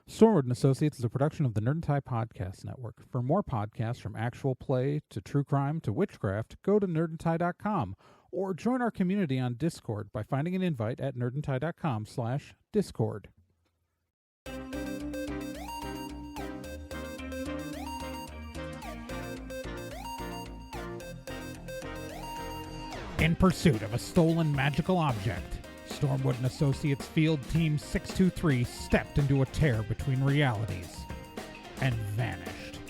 Stormwood and Associates is a production of the Nerd and Tie Podcast Network. For more podcasts from actual play to true crime to witchcraft, go to nerdandtie.com or join our community on Discord by finding an invite at nerdandtie.com/Discord. In pursuit of a stolen magical object, Stormwood and Associates Field Team 623 stepped into a tear between realities and vanished.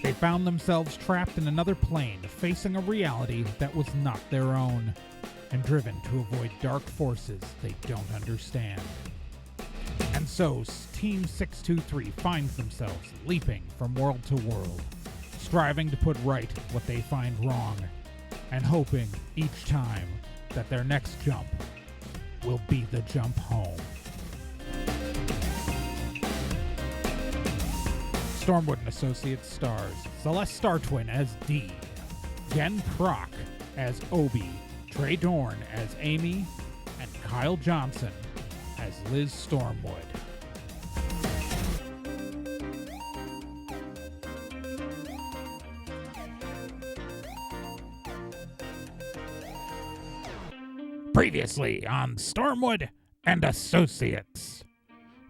They found themselves trapped in another plane, facing a reality that was not their own, and driven to avoid dark forces they don't understand. And so, Team 623 finds themselves leaping from world to world, striving to put right what they find wrong, and hoping each time that their next jump will be the jump home. Stormwood and Associates stars Celeste Startwin as Dee, Jen Proc as Obi, Trey Dorn as Amy, and Kyle Johnson as Liz Stormwood. Previously on Stormwood and Associates.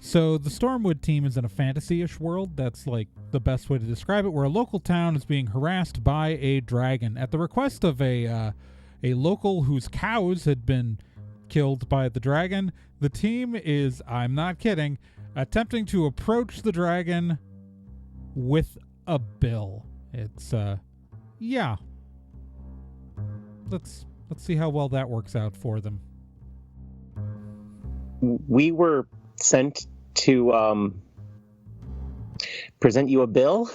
So the Stormwood team is in a fantasy-ish world. That's like the best way to describe it, where a local town is being harassed by a dragon at the request of a local whose cows had been killed by the dragon. The team is, I'm not kidding, attempting to approach the dragon with a bill. It's yeah. Let's see how well that works out for them. We were sent to present you a bill.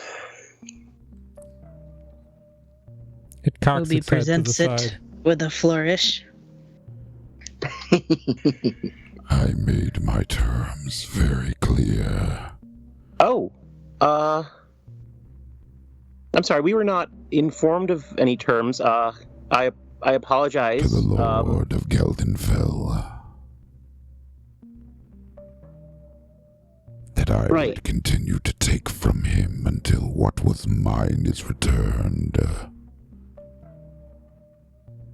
It cocks Obi its head to the presents it side. with a flourish. I made my terms very clear. Oh, I'm sorry, we were not informed of any terms. I apologize. To the Lord of Geldenfell. That I would continue to take from him until what was mine is returned.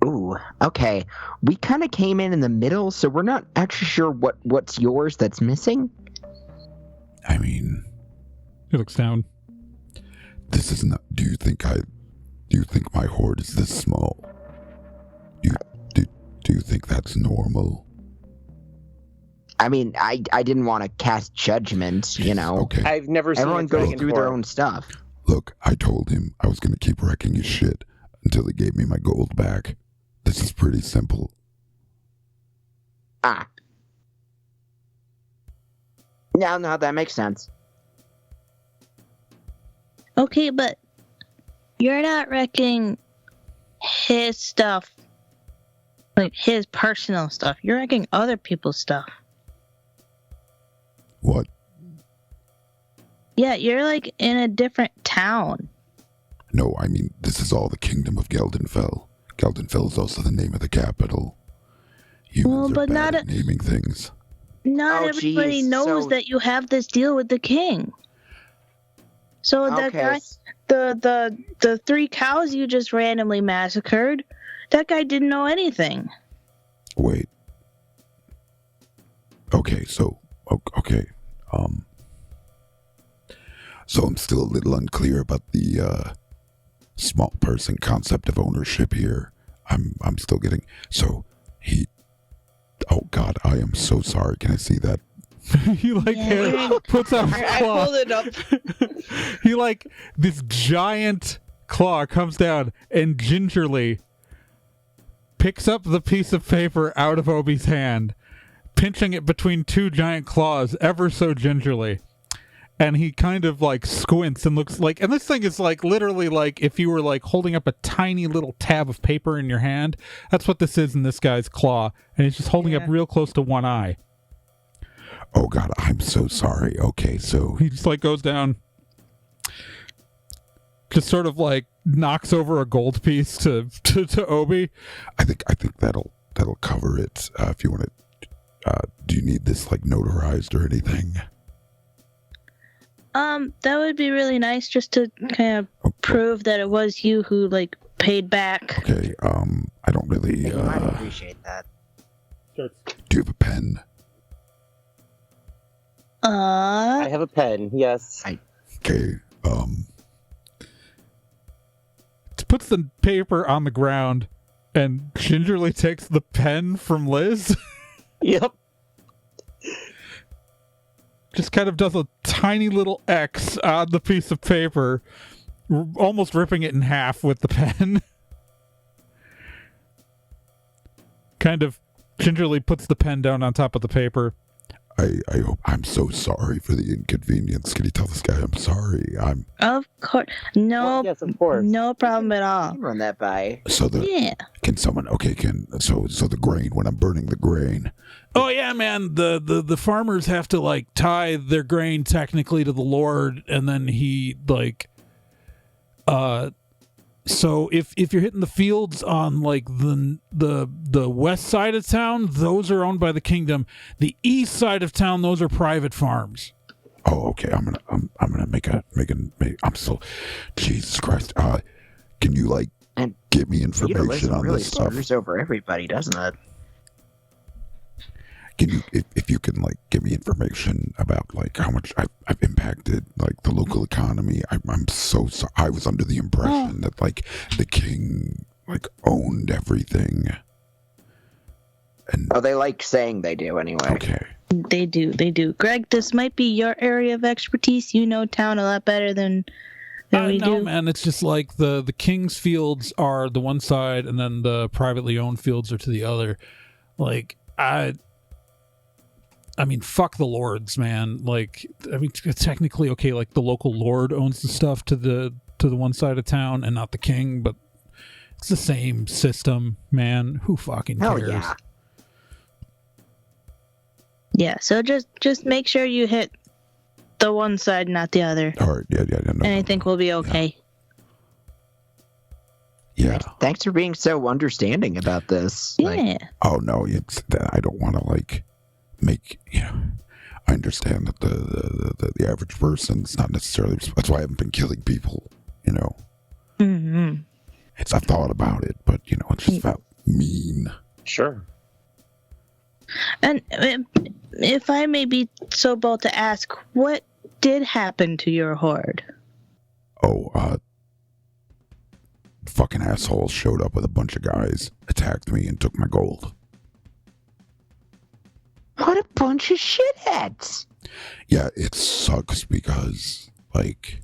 Ooh, okay. We kind of came in the middle, so we're not actually sure what's yours that's missing. I mean... He looks down. This is not... Do you think my hoard is this small? Do you think that's normal? I mean, I didn't want to cast judgment, you know. Okay. I've never seen Everyone goes through their own stuff. Look, I told him I was going to keep wrecking his shit until he gave me my gold back. This is pretty simple. Ah. No, that makes sense. Okay, but you're not wrecking his stuff, like his personal stuff. You're wrecking other people's stuff. What? Yeah, you're like in a different town. No, I mean, this is all the kingdom of Geldenfell. Geldenfell is also the name of the capital. Humans are bad at naming things. Not everybody knows that you have this deal with the king. So that guy, the 3 cows you just randomly massacred, that guy didn't know anything. Wait. Okay, so so I'm still a little unclear about the small person concept of ownership here. I'm still getting... So, he... Oh, God, I am so sorry. Can I see that? He puts out his claw. I pulled it up. He this giant claw comes down and gingerly picks up the piece of paper out of Obi's hand, pinching it between 2 giant claws ever so gingerly. And he kind of squints and looks and this thing is literally if you were holding up a tiny little tab of paper in your hand. That's what this is in this guy's claw. And he's just holding up real close to one eye. Oh, God, I'm so sorry. Okay, so... He just goes down, just sort of knocks over a gold piece to Obi. I think that'll cover it. If you want to... do you need this notarized or anything? That would be really nice just to kind of prove that it was you who, like, paid back. Okay, I don't really, You might appreciate that. Do you have a pen? I have a pen, yes. Okay, puts the paper on the ground and gingerly takes the pen from Liz. Yep. Just kind of does a tiny little X on the piece of paper, almost ripping it in half with the pen. Kind of gingerly puts the pen down on top of the paper. I hope. I'm so sorry for the inconvenience. Can you tell this guy I'm sorry? Of course. No. Well, yes, of course. No problem at all. Run that by. So Can someone? Okay. So the grain, when I'm burning the grain. Oh yeah, man. The farmers have to like tie their grain technically to the Lord, and then he like. So if you're hitting the fields on like the west side of town, those are owned by the kingdom. The east side of town, those are private farms. Oh, okay. I'm gonna make. I'm so. Jesus Christ. Can you like give me information on really this stuff? screws over everybody, doesn't it? Can you, if you can, like, give me information about, like, how much I've impacted, like, the local economy? I'm so sorry. I was under the impression that, like, the king, like, owned everything. And they like saying they do anyway. Okay. They do. Greg, this might be your area of expertise. You know town a lot better than we do. No, man. It's just like the king's fields are the one side, and then the privately owned fields are to the other. Like, I mean, fuck the lords, man. Like, I mean, technically, okay, like the local lord owns the stuff to the one side of town and not the king, but it's the same system, man. Who fucking cares? Hell yeah. Yeah, so just make sure you hit the one side, not the other. All right. Yeah. And I think we'll be okay. Yeah. Thanks for being so understanding about this. Yeah. Oh no, it's that I don't want to like make. I understand that the average person's not necessarily. That's why I haven't been killing people. Mm-hmm. I've thought about it, but it's just felt mean. Sure. And if I may be so bold to ask, what did happen to your horde? Oh, fucking assholes showed up with a bunch of guys, attacked me, and took my gold. What a bunch of shitheads! Yeah, it sucks because, like,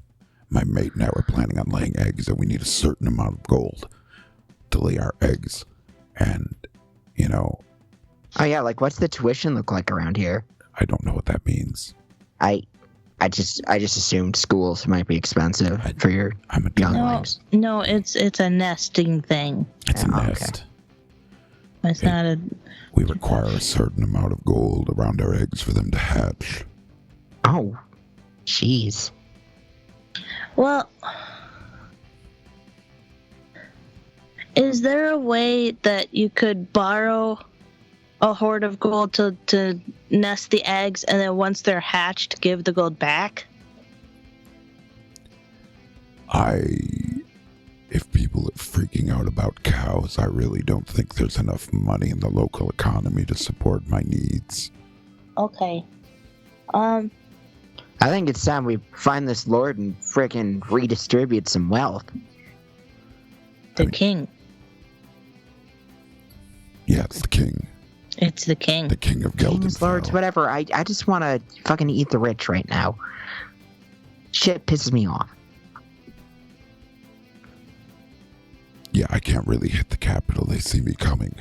my mate and I were planning on laying eggs, and we need a certain amount of gold to lay our eggs. And, Oh yeah, like what's the tuition look like around here? I don't know what that means. I just assumed schools might be expensive for your younglings. No, it's a nesting thing. It's a nest. Okay. It's not a... We require a certain amount of gold around our eggs for them to hatch. Oh, jeez. Well, is there a way that you could borrow a hoard of gold to nest the eggs, and then once they're hatched, give the gold back? If people are freaking out about cows, I really don't think there's enough money in the local economy to support my needs. Okay. I think it's time we find this lord and frickin' redistribute some wealth. The king. Yeah, it's the king. It's the king. The king of Geldenfell. Kings, lords, whatever. I just want to fucking eat the rich right now. Shit pisses me off. Yeah, I can't really hit the capital. They see me coming.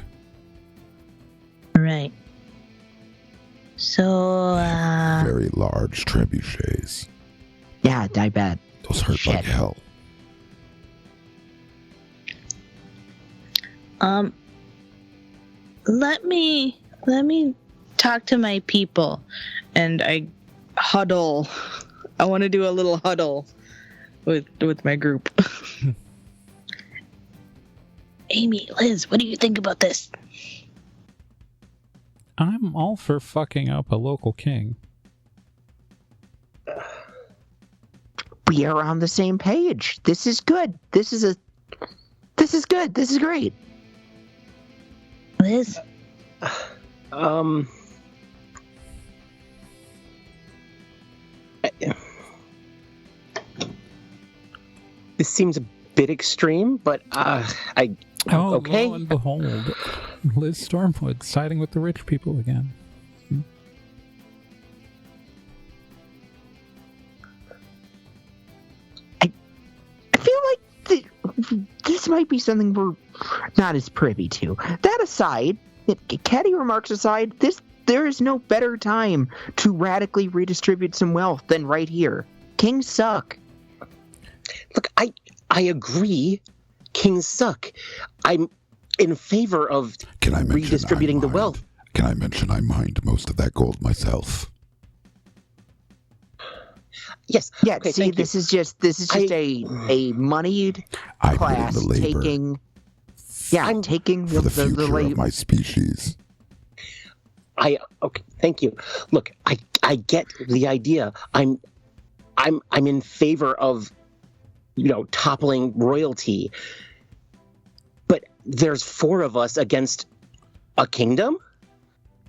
Right. So, Very large trebuchets. Yeah, I bet. Those hurt like hell. Let me talk to my people, and I huddle. I want to do a little huddle with my group. Amy, Liz, what do you think about this? I'm all for fucking up a local king. we are on the same page. This is good. This is good. This is great. Liz? This seems a bit extreme, but okay. Lo and behold, Liz Stormwood siding with the rich people again. I feel like this might be something we're not as privy to. That aside, catty remarks aside, there is no better time to radically redistribute some wealth than right here. Kings suck. Look, I agree. Kings suck. I'm in favor of redistributing the wealth. Can I mention I mined most of that gold myself? Yes. Yeah. Okay, see, this is just a moneyed class taking. Yeah, I'm taking for the future of my species. Okay. Thank you. Look, I get the idea. I'm in favor of, toppling royalty. But there's 4 of us against a kingdom?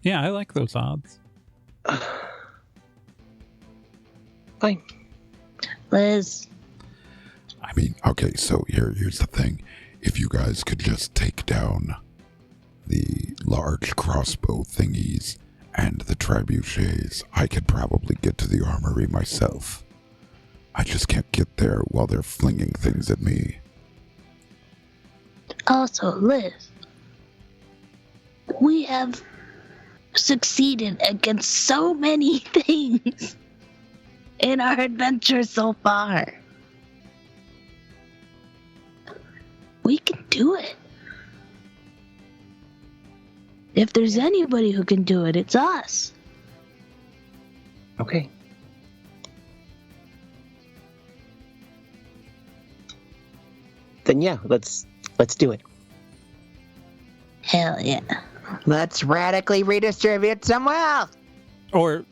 Yeah, I like those odds. Fine. Liz. I mean, okay, so here's the thing. If you guys could just take down the large crossbow thingies and the trebuchets, I could probably get to the armory myself. I just can't get there while they're flinging things at me. Also, Liz, we have succeeded against so many things in our adventure so far. We can do it. If there's anybody who can do it, it's us. Okay. Then yeah, let's do it. Hell yeah. Let's radically redistribute some wealth. Or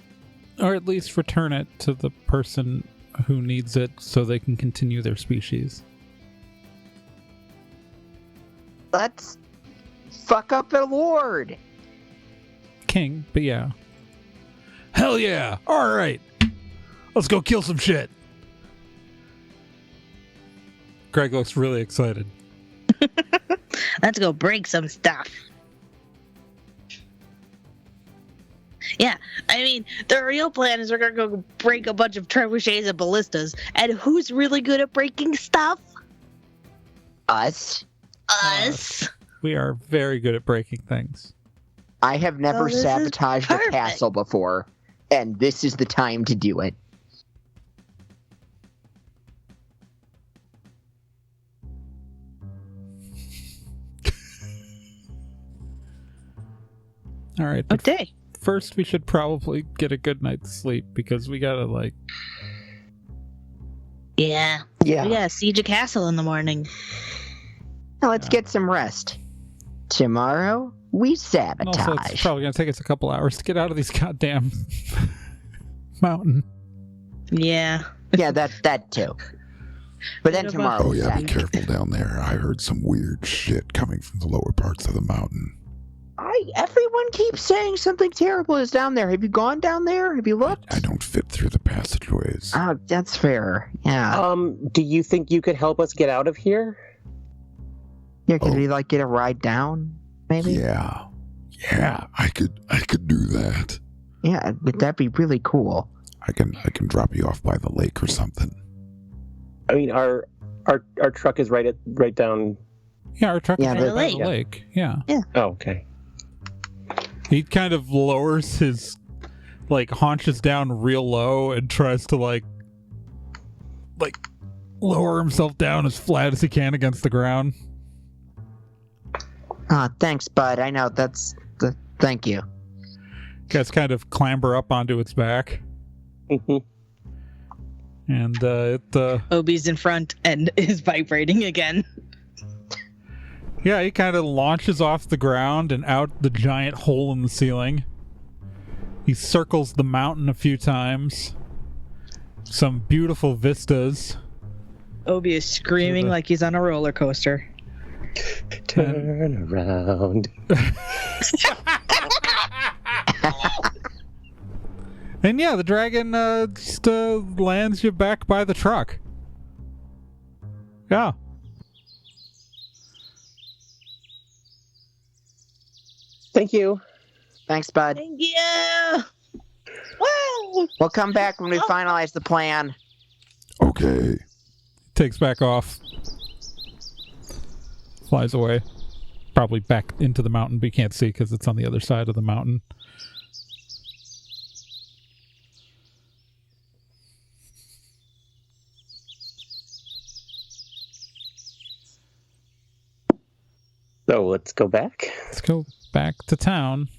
at least return it to the person who needs it so they can continue their species. Let's fuck up the Lord. King, but yeah. Hell yeah! Alright! Let's go kill some shit! Greg looks really excited. Let's go break some stuff. Yeah, I mean, the real plan is we're gonna go break a bunch of trebuchets and ballistas. And who's really good at breaking stuff? Us. Us. We are very good at breaking things. I have never sabotaged a perfect. castle before, and this is the time to do it. All right. Okay. First, we should probably get a good night's sleep because we gotta, Yeah. We gotta siege a castle in the morning. Now let's get some rest. Tomorrow, we sabotage. Also, it's probably gonna take us a couple hours to get out of these goddamn mountain. Yeah. Yeah, that too. But then tomorrow. Oh yeah, be careful down there. I heard some weird shit coming from the lower parts of the mountain. Everyone keeps saying something terrible is down there. Have you gone down there? Have you looked? I don't fit through the passageways. Oh, that's fair. Yeah. Do you think you could help us get out of here? Yeah, could we get a ride down? Maybe. Yeah, I could do that. Yeah, but that'd be really cool. I can drop you off by the lake or something. I mean, our truck is right down. Yeah, our truck is right by the lake. lake. Yeah. Oh, okay. He kind of lowers his haunches down real low and tries to lower himself down as flat as he can against the ground. Thanks, bud. I know thank you. Guys kind of clamber up onto its back. Mm-hmm. And Obi's in front and is vibrating again. Yeah, he kind of launches off the ground and out the giant hole in the ceiling. He circles the mountain a few times, some beautiful vistas. Obi is screaming like he's on a roller coaster. Turn around. And yeah, the dragon just lands you back by the truck. Yeah. Thank you. Thanks, bud. Thank you. Woo! We'll come back when we finalize the plan. Okay. Takes back off. Flies away. Probably back into the mountain, but you can't see because it's on the other side of the mountain. So let's go back. Let's go back to town.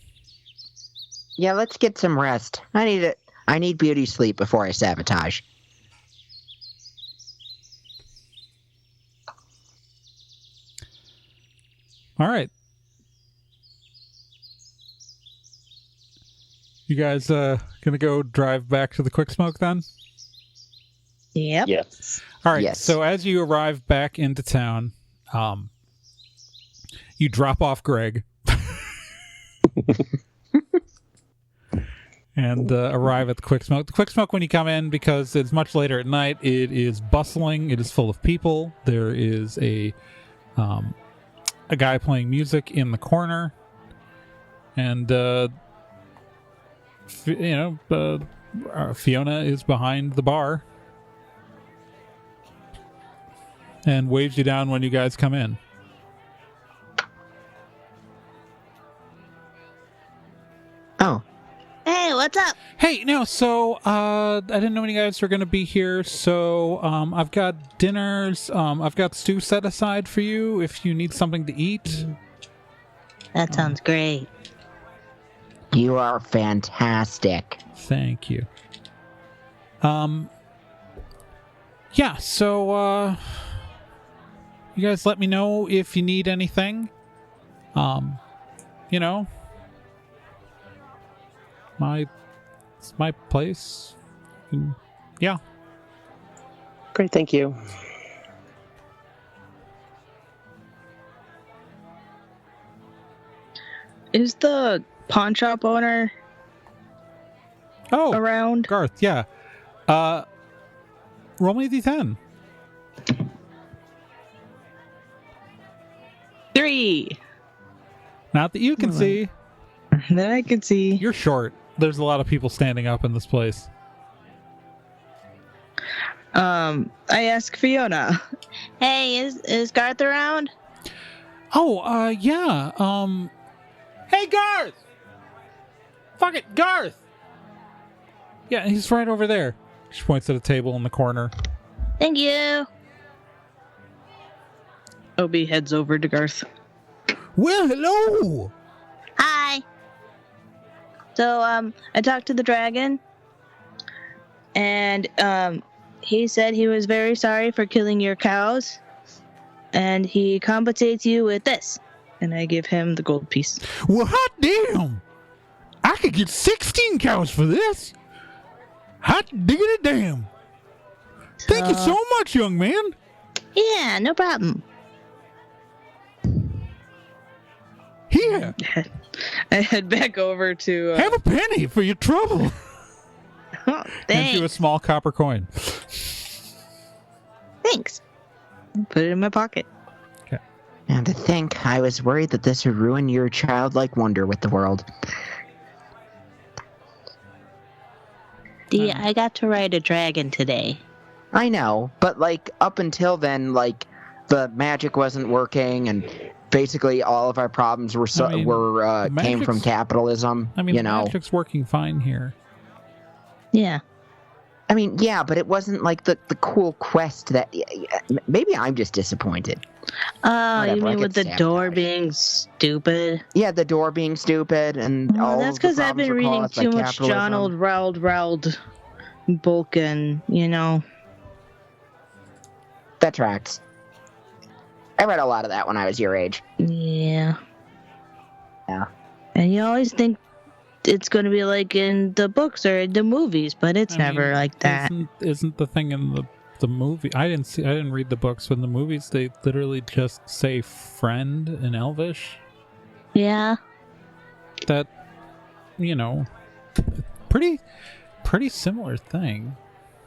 Yeah, let's get some rest. I need beauty sleep before I sabotage. All right. You guys gonna go drive back to the Quick Smoke then? Yep. Yes. All right. Yes. So as you arrive back into town, you drop off Greg and arrive at the Quick Smoke. The Quick Smoke, when you come in, because it's much later at night, it is bustling. It is full of people. There is a guy playing music in the corner, and Fiona is behind the bar and waves you down when you guys come in. Oh. Hey, what's up? Hey, no, so I didn't know when you guys were going to be here, so I've got dinners. I've got stew set aside for you if you need something to eat. That sounds great. You are fantastic. Thank you. Yeah, so you guys let me know if you need anything. You know, it's my place. Yeah. Great, thank you. Is the pawn shop owner around? Garth, yeah. Roll me a d10. 3. Not that you can see. That I can see. You're short. There's a lot of people standing up in this place. I ask Fiona. Hey, is Garth around? Oh, yeah. Hey, Garth! Fuck it, Garth! Yeah, he's right over there. She points at a table in the corner. Thank you. Obi heads over to Garth. Well, hello! Hi. So, I talked to the dragon, and, he said he was very sorry for killing your cows, and he compensates you with this. And I give him the gold piece. Well, hot damn! I could get 16 cows for this! Hot diggity damn! Thank you so much, young man! Yeah, no problem. Here, I head back over to... have a penny for your trouble! Oh, Hands you a small copper coin. Thanks. Put it in my pocket. Okay. And to think, I was worried that this would ruin your childlike wonder with the world. Dee, I got to ride a dragon today. I know, but like up until then, like the magic wasn't working, and basically all of our problems were came from capitalism. I mean, you know, magic's working fine here. Yeah. I mean, yeah, but it wasn't like the cool quest that. Maybe I'm just disappointed. Oh, Whatever, you I mean with the could door sabotage. being stupid? Yeah, the door being stupid and all. That's because I've been reading too much Donald Rald Bulkin, you know. That tracks. I read a lot of that when I was your age. Yeah. Yeah. And you always think it's going to be like in the books or the movies, but it's never like that. Isn't the thing in the movie? I didn't read the books, but in the movies they literally just say friend in Elvish. Yeah. That, pretty similar thing.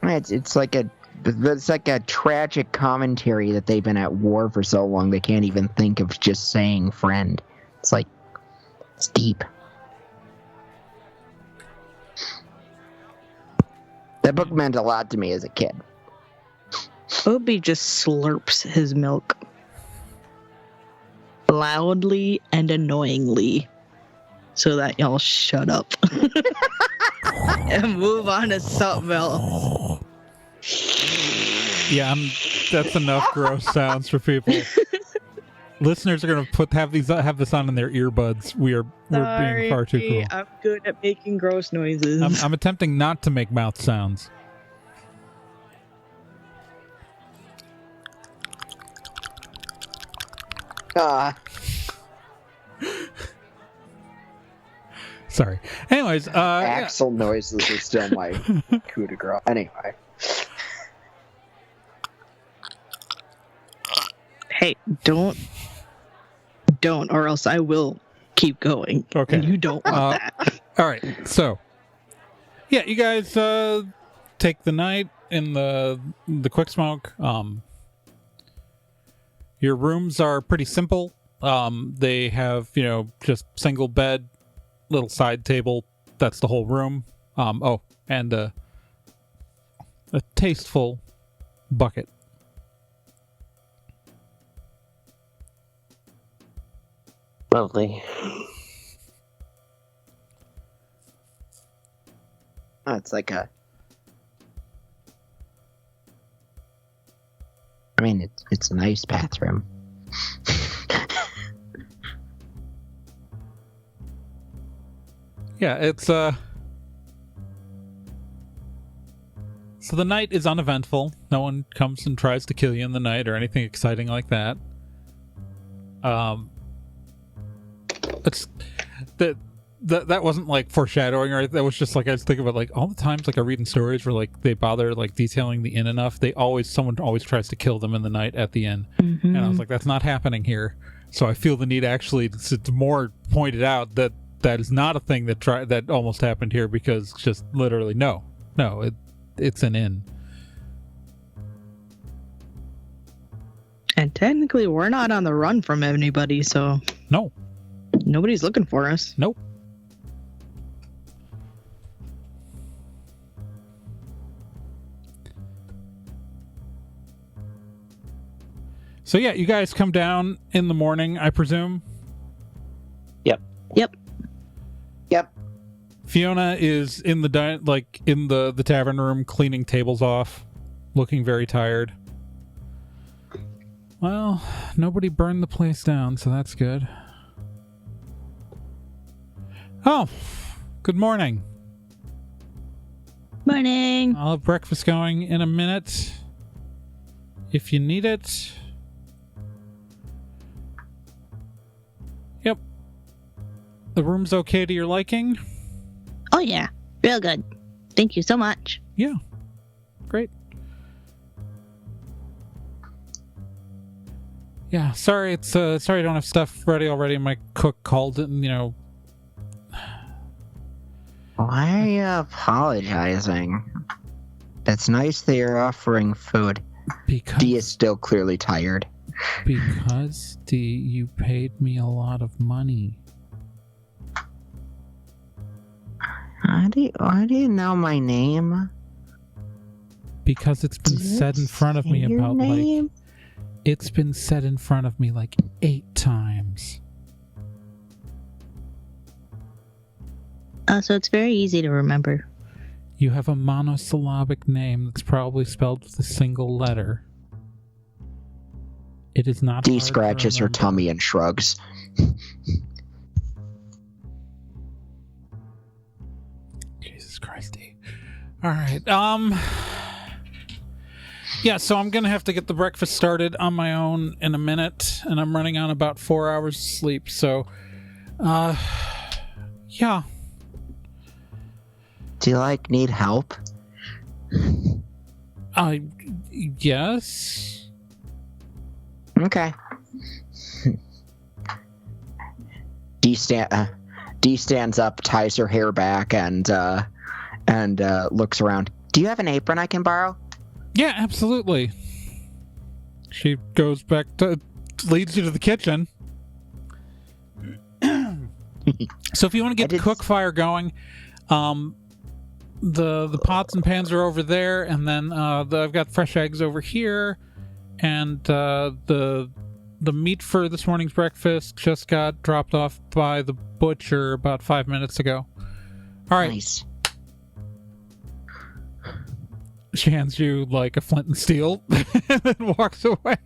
It's like a tragic commentary that they've been at war for so long they can't even think of just saying friend. It's deep. That book meant a lot to me as a kid. Obi just slurps his milk loudly and annoyingly so that y'all shut up and move on to something else. Yeah, that's enough gross sounds for people. Listeners are gonna have this on in their earbuds. We're being far too cool. I'm good at making gross noises. I'm attempting not to make mouth sounds. Sorry. Anyways, axle noises are still my coup de grace. Anyway. Hey, don't, or else I will keep going. Okay. And you don't want that. All right. So, yeah, you guys take the night in the quick smoke. Your rooms are pretty simple. They have, just single bed, little side table. That's the whole room. And a tasteful bucket. Lovely. Oh, it's like it's a nice bathroom. Yeah, it's so the night is uneventful. No one comes and tries to kill you in the night or anything exciting like that. It's that wasn't like foreshadowing, or that was just like I was thinking about like all the times like I read in stories where like they bother like detailing the inn enough. Someone always tries to kill them in the night at the inn, and I was like, that's not happening here. So I feel the need actually to more point it out that is not a thing that almost happened here, because just literally no, it's an inn. And technically, we're not on the run from anybody, so No. Nobody's looking for us. Nope. So yeah, you guys come down in the morning, I presume? Yep. Fiona is in the tavern room cleaning tables off, looking very tired. Well, nobody burned the place down, so that's good. Oh, good morning. Morning. I'll have breakfast going in a minute, if you need it. Yep. The room's okay to your liking? Oh yeah, real good. Thank you so much. Yeah. Great. Yeah, sorry I don't have stuff ready already. My cook called it, and Why are you apologizing? It's nice that you're offering food. Because Dee is still clearly tired. Because you paid me a lot of money. Why do you know my name? Because it's been said in front of me about name? It's been said in front of me like 8 times. So it's very easy to remember. You have a monosyllabic name that's probably spelled with a single letter. It is not. Dee scratches her tummy and shrugs. Jesus Christ, Dee. All right. Yeah, so I'm going to have to get the breakfast started on my own in a minute, and I'm running on about 4 hours of sleep, so, yeah. Do you need help? Yes. Okay. Dee stands up, ties her hair back, and looks around. Do you have an apron I can borrow? Yeah, absolutely. She goes back leads you to the kitchen. So if you want to get the cook fire going, the pots and pans are over there, and then I've got fresh eggs over here, and the meat for this morning's breakfast just got dropped off by the butcher about 5 minutes ago. All right. Nice. She hands you a flint and steel and then walks away.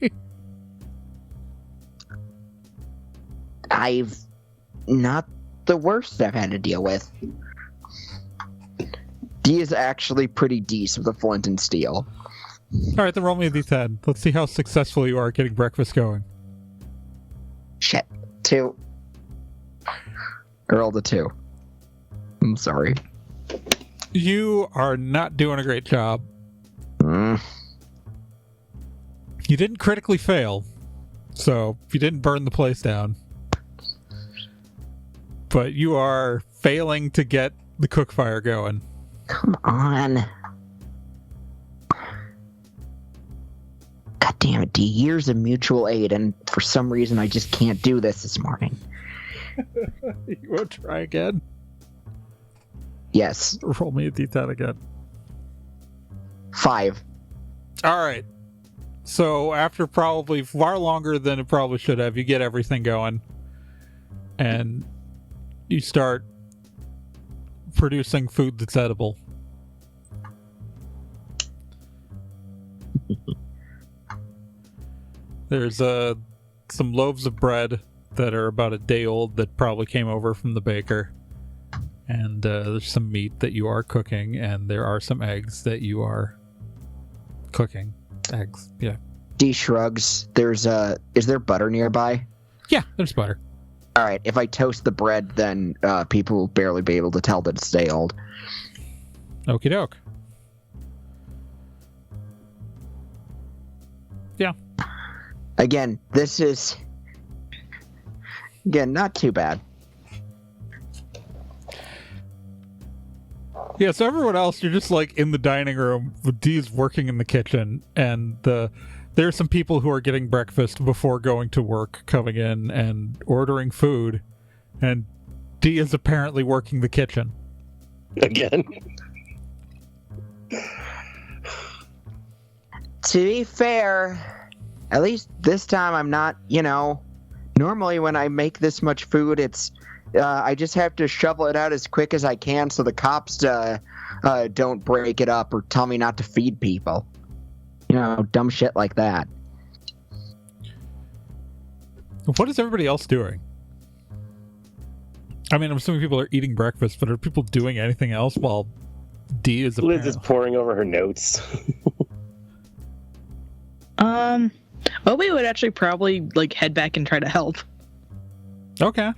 I've not the worst I've had to deal with. Dee is actually pretty decent with a flint and steel. All right, then roll me a d10. Let's see how successful you are at getting breakfast going. Shit. 2. I rolled a 2. I'm sorry. You are not doing a great job. Mm. You didn't critically fail, so you didn't burn the place down. But you are failing to get the cook fire going. Come on. God damn it, Dee. Years of mutual aid, and for some reason I just can't do this morning. You want to try again? Yes. Roll me a d10 again. 5. All right. So after probably far longer than it probably should have, you get everything going. And you start producing food that's edible. There's some loaves of bread that are about a day old that probably came over from the baker. And there's some meat that you are cooking, and there are some eggs that you are cooking. Eggs, yeah. Dee shrugs. Is there butter nearby? Yeah, there's butter. All right, if I toast the bread, then people will barely be able to tell that it's day old. Okie doke. Yeah. Again, this is... Again, not too bad. Yeah, so everyone else, you're just in the dining room with Dee's working in the kitchen, and there are some people who are getting breakfast before going to work, coming in and ordering food, and Dee is apparently working the kitchen. Again. To be fair, at least this time I'm not, normally when I make this much food, it's I just have to shovel it out as quick as I can so the cops don't break it up or tell me not to feed people. Dumb shit like that. What is everybody else doing? I mean, I'm assuming people are eating breakfast, but are people doing anything else while Dee is Liz is poring over her notes. Obi would actually probably head back and try to help. Okay.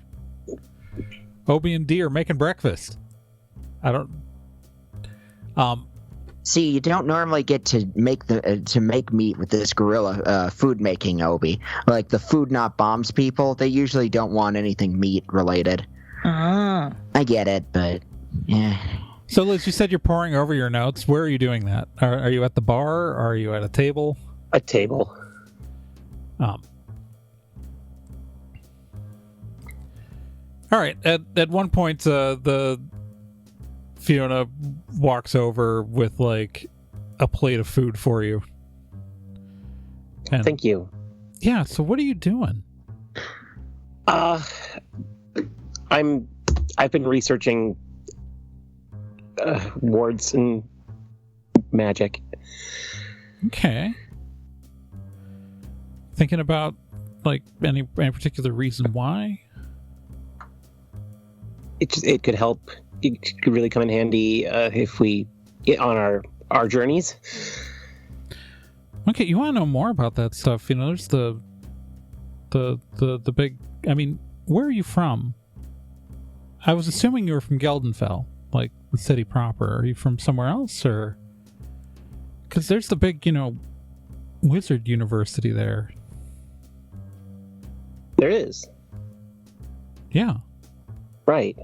Obi and Dee are making breakfast. I don't. See, you don't normally get to make meat with this guerrilla food making, Obi. Like the Food Not Bombs people, they usually don't want anything meat related. Ah. I get it, but yeah. So, Liz, you said you're poring over your notes. Where are you doing that? Are you at the bar? Or are you at a table? A table. All right. At one point, the Fiona walks over with a plate of food for you. And, thank you. Yeah. So, what are you doing? I've been researching wards and magic. Okay. Thinking about any particular reason why? It could help. It could really come in handy if we on our journeys. Okay, you want to know more about that stuff? There's the big. I mean, where are you from? I was assuming you were from Geldenfell. the city proper? Are you from somewhere else, or? Because there's the big, wizard university there. There is. Yeah. Right.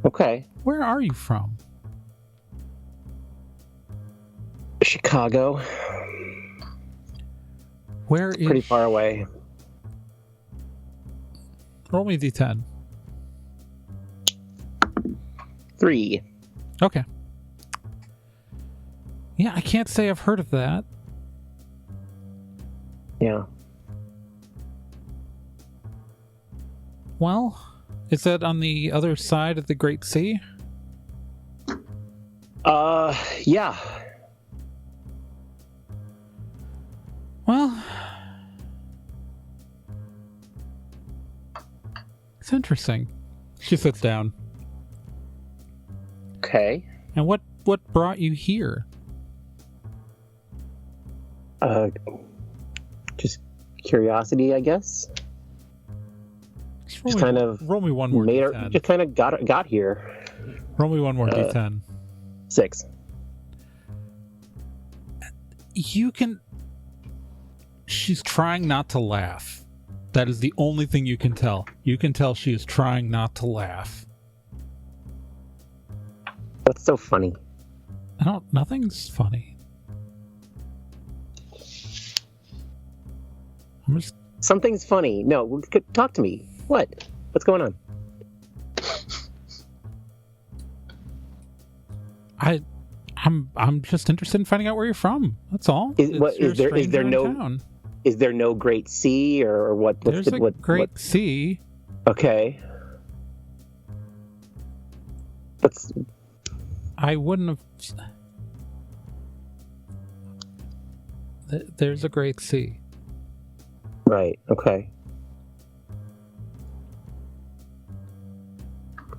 Okay. Where are you from? Chicago. Where is... Pretty far away. Roll me D10. 3. Okay. Yeah, I can't say I've heard of that. Yeah. Well, is that on the other side of the Great Sea? Yeah. Well, it's interesting. She sits down. Okay. And what brought you here? Just curiosity, I guess. Just kind of roll me one more D10. Just kind of got here. Roll me one more D10. 6. You can... She's trying not to laugh. That is the only thing you can tell. You can tell she is trying not to laugh. That's so funny. Nothing's funny. Something's funny. No, talk to me. What's going on? I'm just interested in finding out where you're from. That's all. Is there no Great Sea or what? There's a Great Sea. Okay. I wouldn't have. There's a Great Sea. Right. Okay.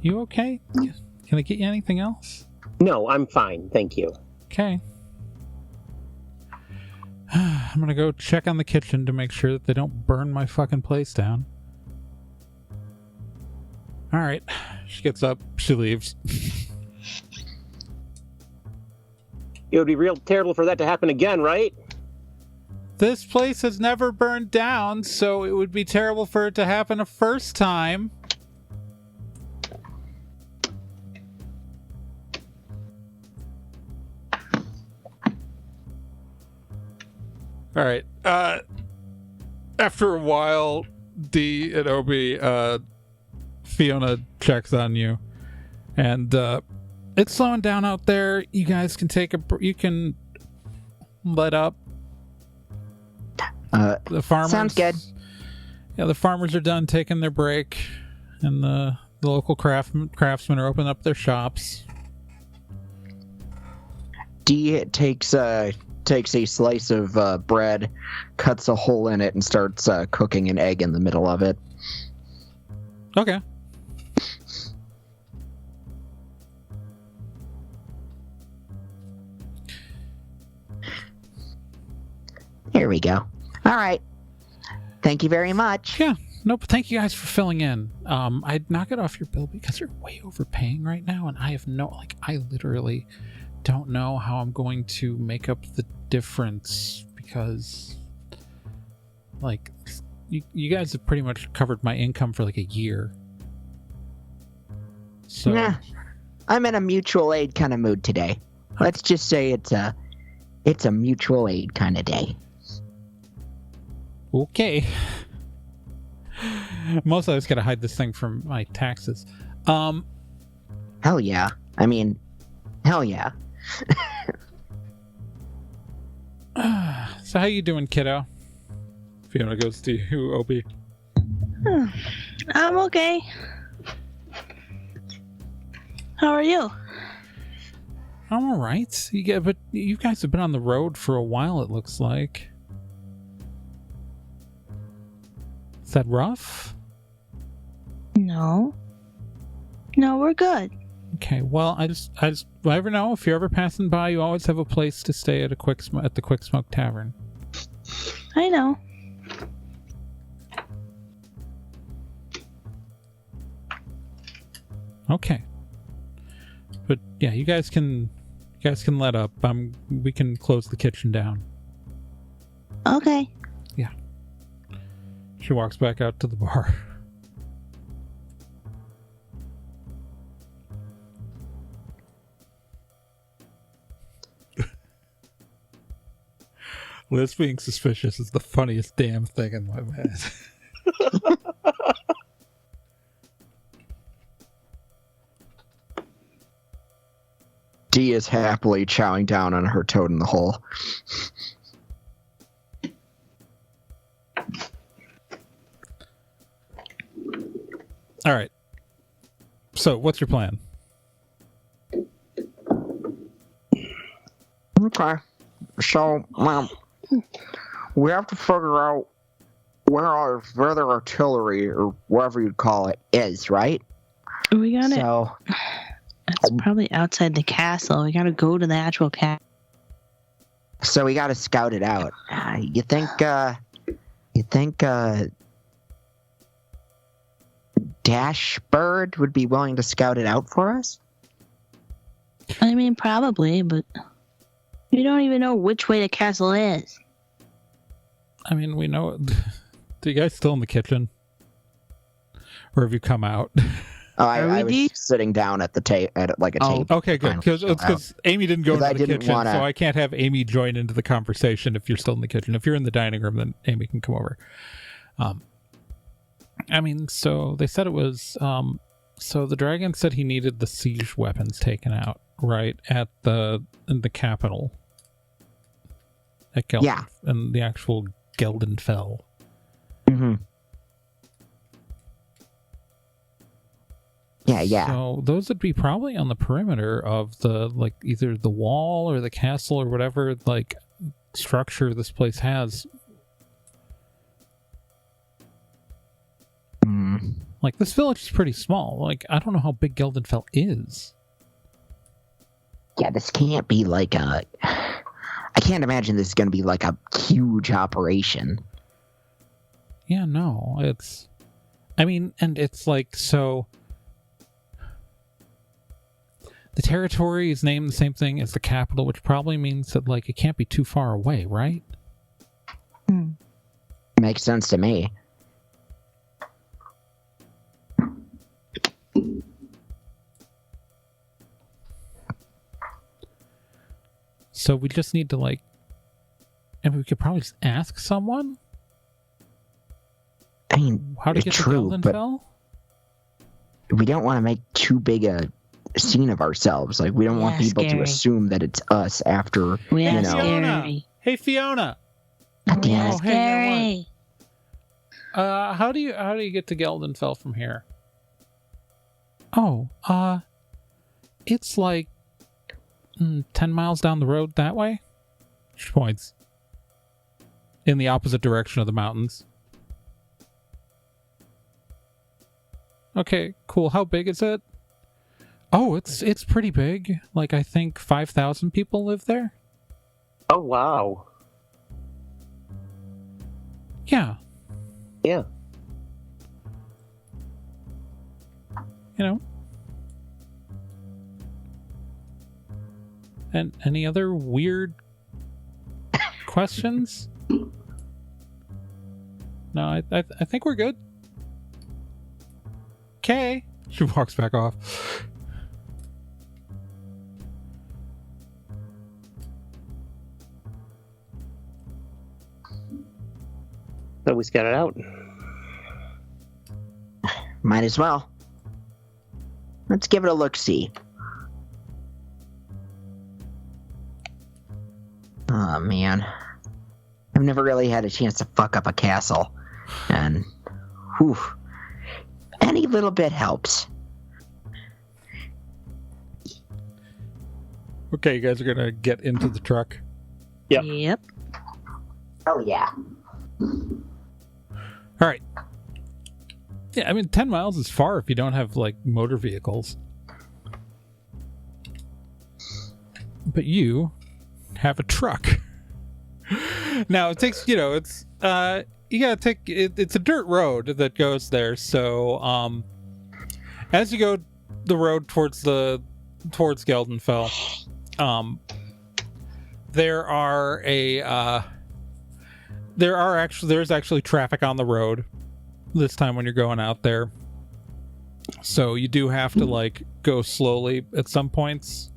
You okay? Can I get you anything else? No, I'm fine. Thank you. Okay. I'm gonna go check on the kitchen to make sure that they don't burn my fucking place down. Alright. She gets up. She leaves. It would be real terrible for that to happen again, right? This place has never burned down, so it would be terrible for it to happen a first time. All right. After a while, D and Obi, Fiona checks on you, and it's slowing down out there. You guys can you can let up. The farmers. Sounds good. Yeah, the farmers are done taking their break, and the local craftsmen are opening up their shops. D takes a slice of bread, cuts a hole in it, and starts cooking an egg in the middle of it. Okay. Here we go. All right. Thank you very much. Yeah. Nope. Thank you guys for filling in. I'd knock it off your bill because you're way overpaying right now, and I have I literally don't know how I'm going to make up the difference because, you guys have pretty much covered my income for a year. So, nah, I'm in a mutual aid kind of mood today. Let's just say it's a mutual aid kind of day. Okay. Mostly I just gotta hide this thing from my taxes. Hell yeah. I mean, hell yeah. So how you doing, kiddo? Fiona goes to you, Obi. I'm okay. How are you? I'm alright. But you guys have been on the road for a while, it looks like. Is that rough? No, we're good. Okay, well, I just never know. If you're ever passing by, you always have a place to stay at the Quick Smoke Tavern. I know. Okay. But yeah, you guys can let up. We can close the kitchen down. Okay. Yeah. She walks back out to the bar. Liz being suspicious is the funniest damn thing in my head. Dee is happily chowing down on her toad in the hole. All right. So, what's your plan? Okay. So, we have to figure out where their artillery, or whatever you'd call it, is, right? We got it. So, It's probably outside the castle. We gotta go to the actual castle. so we got to scout it out. You think Dashbird would be willing to scout it out for us? I mean, probably, but we don't even know which way the castle is. I mean, we know. Do you guys still in the kitchen? Or have you come out? Oh, I was sitting down at the table, at like a table. Okay, good. Because Amy didn't go into the kitchen, so I can't have Amy join into the conversation if you're still in the kitchen. If you're in the dining room, then Amy can come over. I mean, so they said it was. So the dragon said he needed the siege weapons taken out, right, in the capital. At Gelden, yeah, and the actual Geldenfell. Mm-hmm. Yeah. So those would be probably on the perimeter of the, like, either the wall or the castle or whatever, like, structure this place has. Like, this village is pretty small. Like, I don't know how big Geldenfell is. Yeah, this can't be like a... I can't imagine this is going to be like a huge operation. Yeah, no, it's... I mean, and it's like, so... The territory is named the same thing as the capital, which probably means that, like, it can't be too far away, right? Makes sense to me. So we just need to, like... And we could probably just ask someone? I mean, how to get to Geldenfell? But we don't want to make too big a scene of ourselves. Like, we don't want people to assume that it's us after, Fiona. Hey, Fiona. Yeah, scary. How do you get to Geldenfell from here? It's like 10 miles down the road that way. She points in the opposite direction of the mountains. Okay, cool. How big is it? Oh, it's pretty big. Like, I think 5,000 people live there. Oh, wow. Yeah. Yeah. You know. And any other weird questions? No, I think we're good. Okay. She walks back off. So we scout it out. Might as well. Let's give it a look-see. Oh, man. I've never really had a chance to fuck up a castle. And, whew, any little bit helps. Okay, you guys are gonna get into the truck. Yep. Oh, yeah. All right. Yeah, I mean, 10 miles is far if you don't have, like, motor vehicles. But you have a truck. Now, it takes, it's, you gotta take, it's a dirt road that goes there, so, as you go the road towards Geldenfell. There's actually traffic on the road this time when you're going out there. So you do have to like go slowly at some points.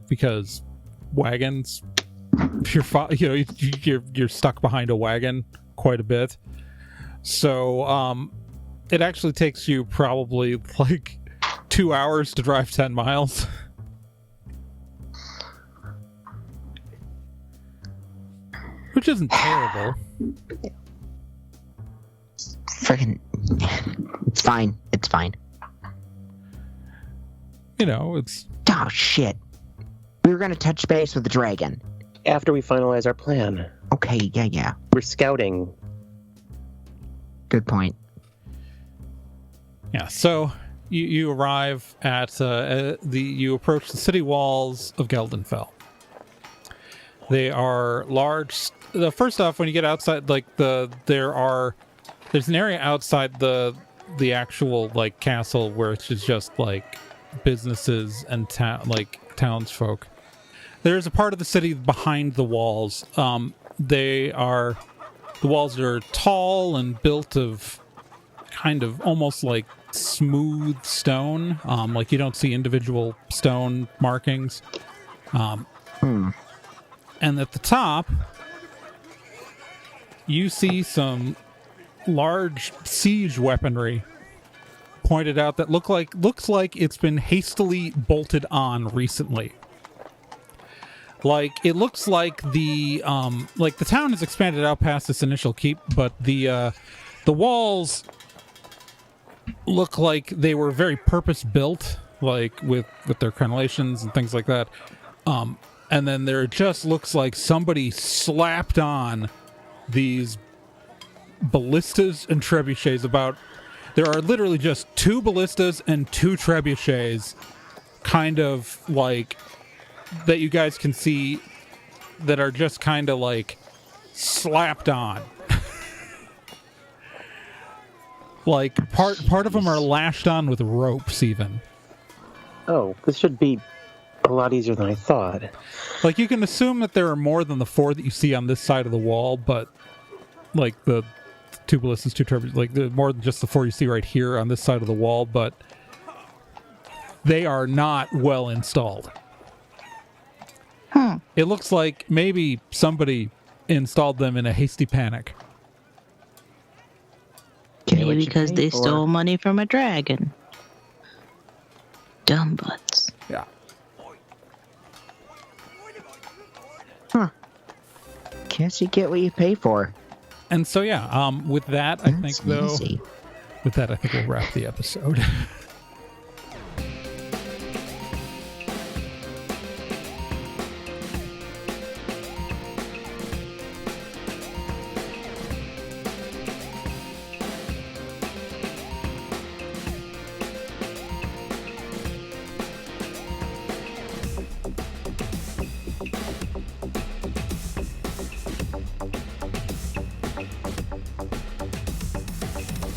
Because wagons, you're stuck behind a wagon quite a bit. So it actually takes you probably like 2 hours to drive 10 miles. Which isn't terrible. Freaking, it's fine. It's fine. It's... Oh, shit. We were going to touch base with the dragon. After we finalize our plan. Okay, yeah. We're scouting. Good point. Yeah, so you arrive at you approach the city walls of Geldenfell. They are large. First off, when you get outside, like there's an area outside the actual like castle where it's just like businesses and townsfolk. There's a part of the city behind the walls. The walls are tall and built of kind of almost like smooth stone. Like you don't see individual stone markings. And at the top, you see some large siege weaponry pointed out that looks like it's been hastily bolted on recently. Like it looks like the town has expanded out past this initial keep, but the walls look like they were very purpose built, like with their crenellations and things like that. And then there just looks like somebody slapped on these ballistas and trebuchets. There are literally just 2 ballistas and 2 trebuchets, kind of like that you guys can see that are just kind of like slapped on. Like part of them are lashed on with ropes even. Oh, this should be a lot easier than I thought. Like you can assume that there are more than the 4 that you see on this side of the wall, but like the 2 ballistas, 2 turbos, like more than just the 4 you see right here on this side of the wall, but they are not well installed. It looks like maybe somebody installed them in a hasty panic. Maybe because they stole money from a dragon. Dumb butts. Yeah. Guess you get what you pay for. And so with that, I think we'll wrap the episode.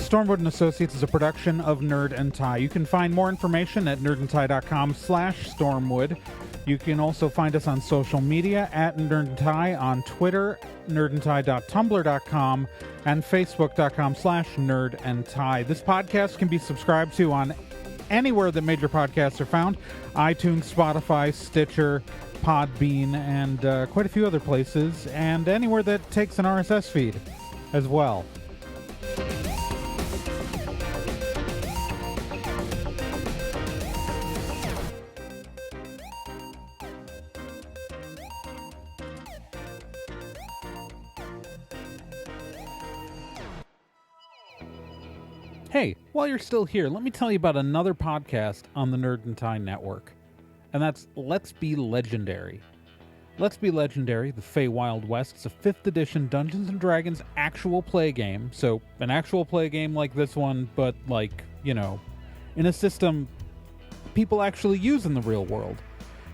Stormwood & Associates is a production of Nerd and Tie. You can find more information at nerdandtie.com/Stormwood. You can also find us on social media at Nerd and Tie on Twitter, nerdandtie.tumblr.com, and facebook.com/nerdandtie. This podcast can be subscribed to on anywhere that major podcasts are found: iTunes, Spotify, Stitcher, Podbean, and quite a few other places, and anywhere that takes an RSS feed as well. Hey, while you're still here, let me tell you about another podcast on the Nerd and Tie Network, and that's Let's Be Legendary. Let's Be Legendary, the Fey Wild West, is a 5th edition Dungeons & Dragons actual play game, so an actual play game like this one, but in a system people actually use in the real world.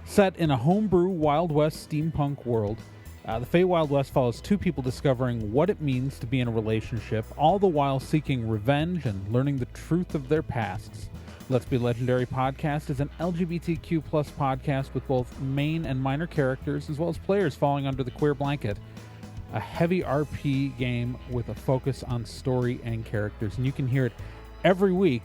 Set in a homebrew Wild West steampunk world, The Fate Wild West follows two people discovering what it means to be in a relationship, all the while seeking revenge and learning the truth of their pasts. Let's Be Legendary podcast is an LGBTQ plus podcast with both main and minor characters, as well as players falling under the queer blanket. A heavy RP game with a focus on story and characters. And you can hear it every week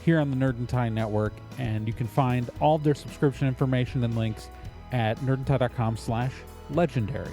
here on the Nerd and Tie Network, and you can find all of their subscription information and links at nerdandtie.com/legendary.